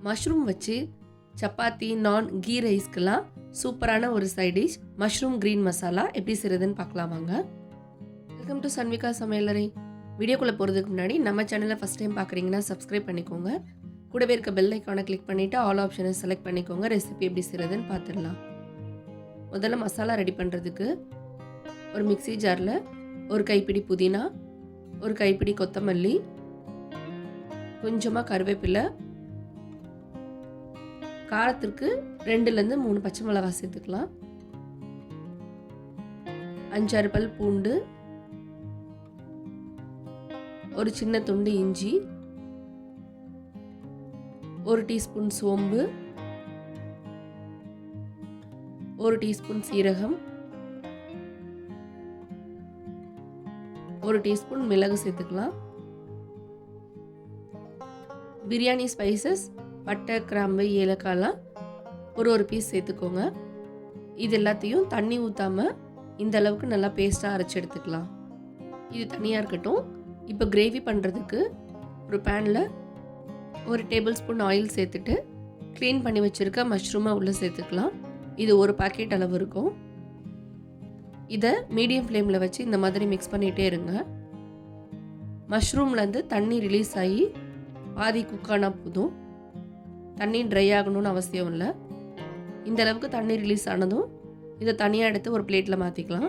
Mushroom வச்சு சப்பாத்தி, நான், key ரைஸ்க்கெல்லாம் சூப்பரான ஒரு side dish mushroom green masala எப்படி செய்கிறதுன்னு பார்க்கலாம் வாங்க. வெல்கம் டு சன்விகா சமையலறை. வீடியோக்குள்ளே போகிறதுக்கு முன்னாடி நம்ம சேனலை ஃபஸ்ட் டைம் பார்க்குறீங்கன்னா சப்ஸ்கிரைப் பண்ணிக்கோங்க. கூடவே இருக்க பெல் ஐக்கானை கிளிக் பண்ணிவிட்டு ஆல் ஆப்ஷனை செலக்ட் பண்ணிக்கோங்க. ரெசிபி எப்படி செய்கிறதுன்னு பார்த்துடலாம். முதல்ல மசாலா ரெடி பண்ணுறதுக்கு ஒரு மிக்ஸி ஜாரில் ஒரு கைப்பிடி புதினா, ஒரு கைப்பிடி கொத்தமல்லி, கொஞ்சமாக கருவேப்பிலை, காரத்திற்கு 2லேருந்து 3 பச்சை மிளகாய் சேர்த்துக்கலாம், 5-6 பல் பூண்டு, ஒரு சின்ன துண்டு இஞ்சி, 1 டீஸ்பூன் சோம்பு, 1 டீஸ்பூன் சீரகம், 1 டீஸ்பூன் மிளகு சேர்த்துக்கலாம். பிரியாணி ஸ்பைசஸ் பட்டை, கிராம்பு, ஏலக்காய்லாம் ஒரு பீஸ் சேர்த்துக்கோங்க. இது எல்லாத்தையும் தண்ணி ஊற்றாமல் இந்த அளவுக்கு நல்லா பேஸ்ட்டாக அரைச்சி எடுத்துக்கலாம். இது தனியாக இருக்கட்டும். இப்போ கிரேவி பண்ணுறதுக்கு ஒரு பேனில் 1 டேபிள் ஸ்பூன் ஆயில் சேர்த்துட்டு க்ளீன் பண்ணி வச்சுருக்க மஷ்ரூமை உள்ளே சேர்த்துக்கலாம். இது ஒரு பாக்கெட் அளவு இருக்கும். இதை மீடியம் ஃப்ளேமில் வச்சு இந்த மாதிரி மிக்ஸ் பண்ணிகிட்டே இருங்க. மஷ்ரூம்லேருந்து தண்ணி ரிலீஸ் ஆகி பாதி குக்கானா போதும். தண்ணி ட்ரை ஆகணும்னு அவசியம் இல்லை. இந்த அளவுக்கு தண்ணி ரிலீஸ் ஆனதும் இதை தனியாக எடுத்து ஒரு பிளேட்டில் மாற்றிக்கலாம்.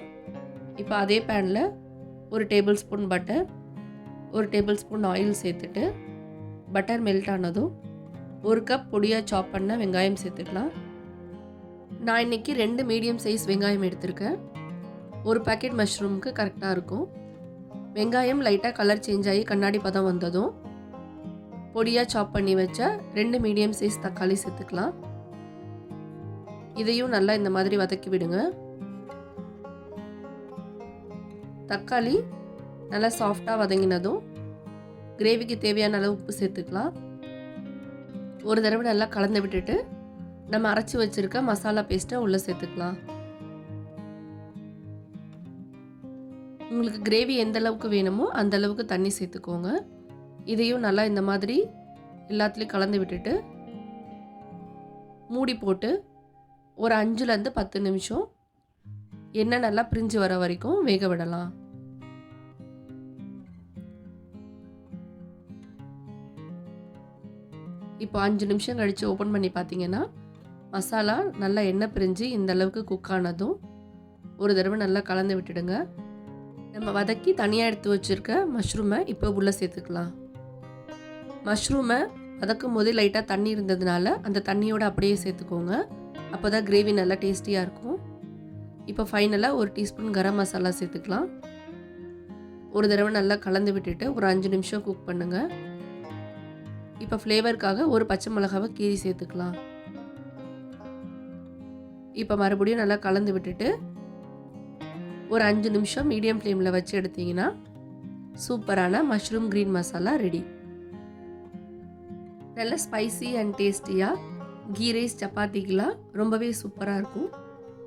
இப்போ அதே பேனில் 1 table spoon butter, 1 table spoon oil சேர்த்துட்டு பட்டர் மெல்ட் ஆனதும் 1 கப் பொடியாக சாப் பண்ண வெங்காயம் சேர்த்துக்கலாம். நான் இன்றைக்கி 2 மீடியம் சைஸ் வெங்காயம் எடுத்திருக்கேன். ஒரு பேக்கெட் மஷ்ரூமுக்கு கரெக்டாக இருக்கும். வெங்காயம் லைட்டாக கலர் சேஞ்ச் ஆகி கண்ணாடி பதம் வந்ததும் பொடியாக சாப் பண்ணி வச்ச 2 மீடியம் சைஸ் தக்காளி சேர்த்துக்கலாம். இதையும் நல்லா இந்த மாதிரி வதக்கி விடுங்க. தக்காளி நல்லா சாஃப்டாக வதங்கினதும் கிரேவிக்கு தேவையான அளவு உப்பு சேர்த்துக்கலாம். ஒரு தடவை நல்லா கலந்து விட்டுட்டு நம்ம அரைச்சி வச்சுருக்க மசாலா பேஸ்ட்டை உள்ளே சேர்த்துக்கலாம். உங்களுக்கு கிரேவி எந்த அளவுக்கு வேணுமோ அந்த அளவுக்கு தண்ணி சேர்த்துக்கோங்க. இதையும் நல்லா இந்த மாதிரி எல்லாத்துலேயும் கலந்து விட்டுட்டு மூடி போட்டு ஒரு 5லேருந்து 10 நிமிஷம் எண்ணெய் நல்லா பிரிஞ்சு வர வரைக்கும் வேக விடலாம். இப்போ 5 நிமிஷம் கழித்து ஓப்பன் பண்ணி பார்த்தீங்கன்னா மசாலா நல்லா எண்ணெய் பிரிஞ்சு இந்த அளவுக்கு குக் ஆனதும் ஒரு தடவை நல்லா கலந்து விட்டுடுங்க. நம்ம வதக்கி தனியாக எடுத்து வச்சுருக்க மஷ்ரூமை இப்போ உள்ளே சேர்த்துக்கலாம். மஷ்ரூமை வதக்கும் போது லைட்டாக தண்ணி இருந்ததுனால அந்த தண்ணியோடு அப்படியே சேர்த்துக்கோங்க. அப்போ தான் கிரேவி நல்லா டேஸ்டியாக இருக்கும். இப்போ ஃபைனலாக 1 டீஸ்பூன் கரம் மசாலா சேர்த்துக்கலாம். ஒரு தடவை நல்லா கலந்து விட்டுட்டு ஒரு 5 நிமிஷம் குக் பண்ணுங்கள். இப்போ ஃப்ளேவருக்காக ஒரு பச்சை மிளகாவை கீறி சேர்த்துக்கலாம். இப்போ மறுபடியும் நல்லா கலந்து விட்டுட்டு ஒரு 5 நிமிஷம் மீடியம் ஃப்ளேமில் வச்சு எடுத்தீங்கன்னா சூப்பரான மஷ்ரூம் கிரீன் மசாலா ரெடி. நல்ல ஸ்பைசி அண்ட் டேஸ்டியாக கீ ரைஸ் சப்பாத்திக்கெலாம் ரொம்பவே சூப்பராக இருக்கும்.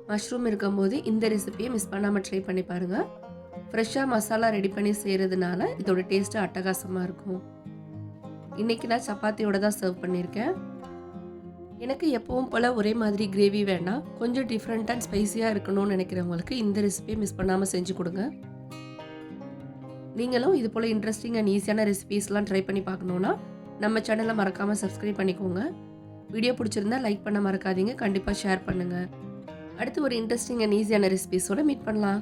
மஷ்ரூம் இருக்கும்போது இந்த ரெசிபியை மிஸ் பண்ணாமல் ட்ரை பண்ணி பாருங்கள். ஃப்ரெஷ்ஷாக மசாலா ரெடி பண்ணி செய்கிறதுனால இதோட டேஸ்ட்டு அட்டகாசமாக இருக்கும். இன்றைக்கி நான் சப்பாத்தியோடு தான் சர்வ் பண்ணியிருக்கேன். எனக்கு எப்பவும் போல் ஒரே மாதிரி கிரேவி வேண்டாம், கொஞ்சம் டிஃப்ரெண்ட் அண்ட் ஸ்பைஸியாக இருக்கணும்னு நினைக்கிறவங்களுக்கு இந்த ரெசிபியை மிஸ் பண்ணாமல் செஞ்சு கொடுங்க. நீங்களும் இது போல் இன்ட்ரெஸ்டிங் அண்ட் ஈஸியான ரெசிபீஸ்லாம் ட்ரை பண்ணி பார்க்கணுன்னா நம்ம சேனலை மறக்காமல் சப்ஸ்கிரைப் பண்ணிக்கோங்க. வீடியோ பிடிச்சிருந்தா லைக் பண்ண மறக்காதீங்க. கண்டிப்பாக ஷேர் பண்ணுங்கள். அடுத்து ஒரு இன்ட்ரெஸ்டிங் அண்ட் ஈஸியான ரெசிபீஸோடு மீட் பண்ணலாம்.